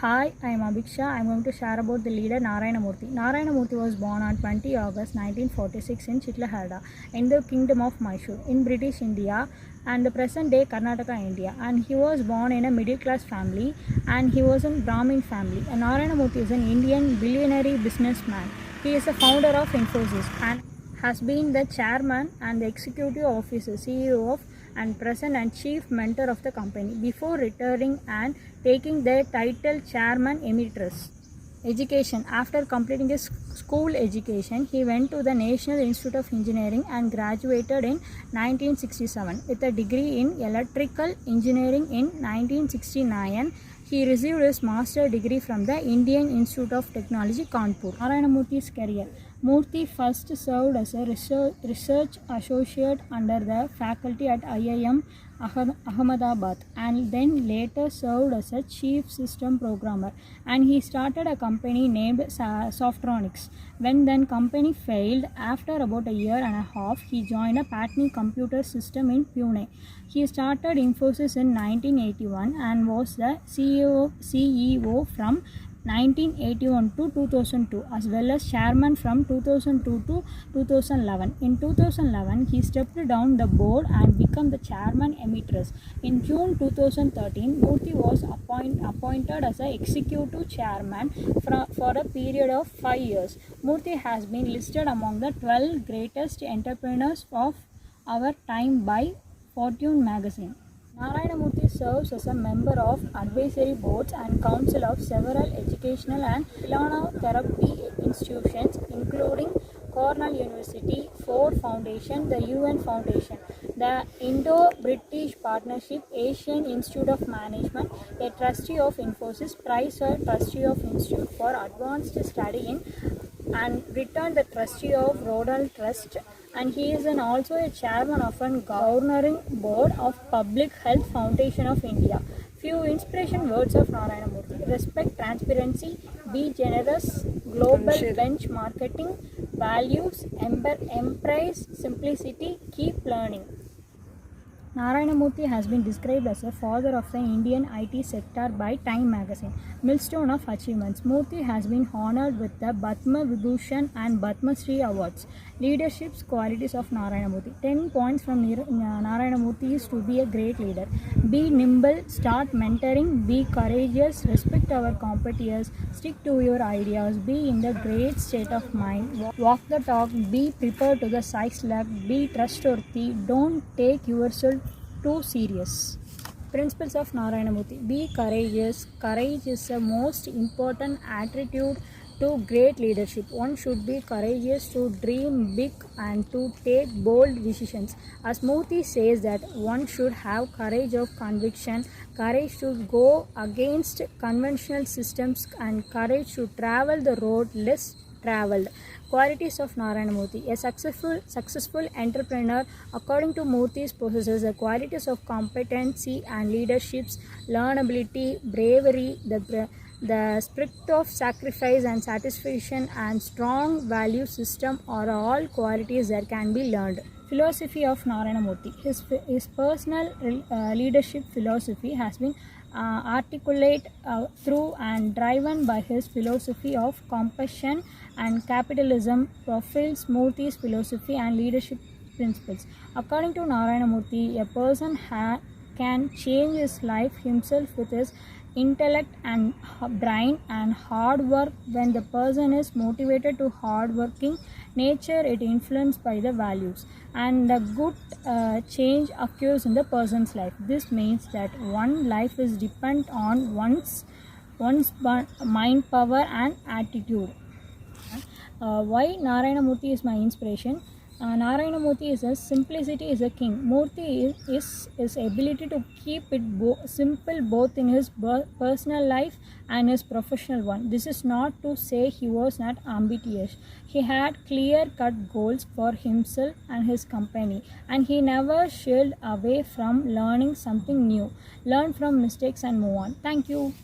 Hi, I am Abhiksha. I am going to share about the leader Narayana Murthy. Narayana Murthy was born on 20 August 1946 in Chitlahada in the Kingdom of Mysore in British India and the present day Karnataka, India. And he was born in a middle class family and he was in Brahmin family. And Narayana Murthy is an Indian billionaire businessman. He is the founder of Infosys and has been the chairman and the executive officer CEO of and present and chief mentor of the company before retiring and taking the title chairman emeritus. Education. After completing his school education, he went to the National Institute of Engineering and graduated in 1967 with a degree in electrical engineering. In 1969, he received his master's degree from the Indian Institute of Technology, Kanpur. Narayana Murthy's career. Murthy first served as a research associate under the faculty at IIM Ahmedabad and then later served as a chief system programmer, and he started a company named Softronics. When the company failed, after about a year and a half, he joined a Patni computer system in Pune. He started Infosys in 1981 and was the CEO from 1981 to 2002 as well as chairman from 2002 to 2011. In 2011, he stepped down the board and became the chairman emeritus. In June 2013, Murthy was appointed as the executive chairman for a period of 5 years. Murthy has been listed among the 12 greatest entrepreneurs of our time by Fortune magazine. Narayana Murthy serves as a member of advisory boards and council of several educational and philanthropy institutions, including Cornell University, Ford Foundation, the UN Foundation, the Indo-British Partnership, Asian Institute of Management, a trustee of Infosys, Price trustee of Institute for Advanced Study in and returned the trustee of Rodal Trust, and he is also a chairman of a governing board of Public Health Foundation of India. Few inspiration words of Narayana Murthy: respect transparency, be generous, global benchmarking, values, embrace simplicity, keep learning. Narayana Murthy has been described as a father of the Indian IT sector by Time magazine. Milestone of achievements. Murthy has been honored with the Padma Vibhushan and Padma Shri awards. Leadership qualities of Narayana Murthy. 10 points from Narayana Murthy is to be a great leader. Be nimble, start mentoring, be courageous, respect our competitors, stick to your ideas, be in the great state of mind, walk the talk, be prepared to the size left, be trustworthy, don't take yourself too serious. Principles of Narayana Murthy. Be courageous. Courage is the most important attribute to great leadership. One should be courageous to dream big and to take bold decisions. As Murthy says that one should have courage of conviction, courage to go against conventional systems, and courage to travel the road less traveled. Qualities of Narayana Murthy. A successful entrepreneur, according to Murthy's, possesses the qualities of competency and leadership, learnability, bravery, the spirit of sacrifice and satisfaction, and strong value system are all qualities that can be learned. Philosophy of Narayana Murthy. His personal leadership philosophy has been articulate through and driven by his philosophy of compassion and capitalism profiles Murthy's philosophy and leadership principles. According to Narayana Murthy, a person can change his life himself with his intellect and brain and hard work. When the person is motivated to hard working nature, it influenced by the values, and the good change occurs in the person's life. This means that one life is dependent on one's mind power and attitude. Why Narayana Murthy is my inspiration? Narayana Murthy is a simplicity is a king. Murthy is his ability to keep it simple both in his personal life and his professional one. This is not to say he was not ambitious. He had clear-cut goals for himself and his company, and he never shied away from learning something new. Learn from mistakes and move on. Thank you.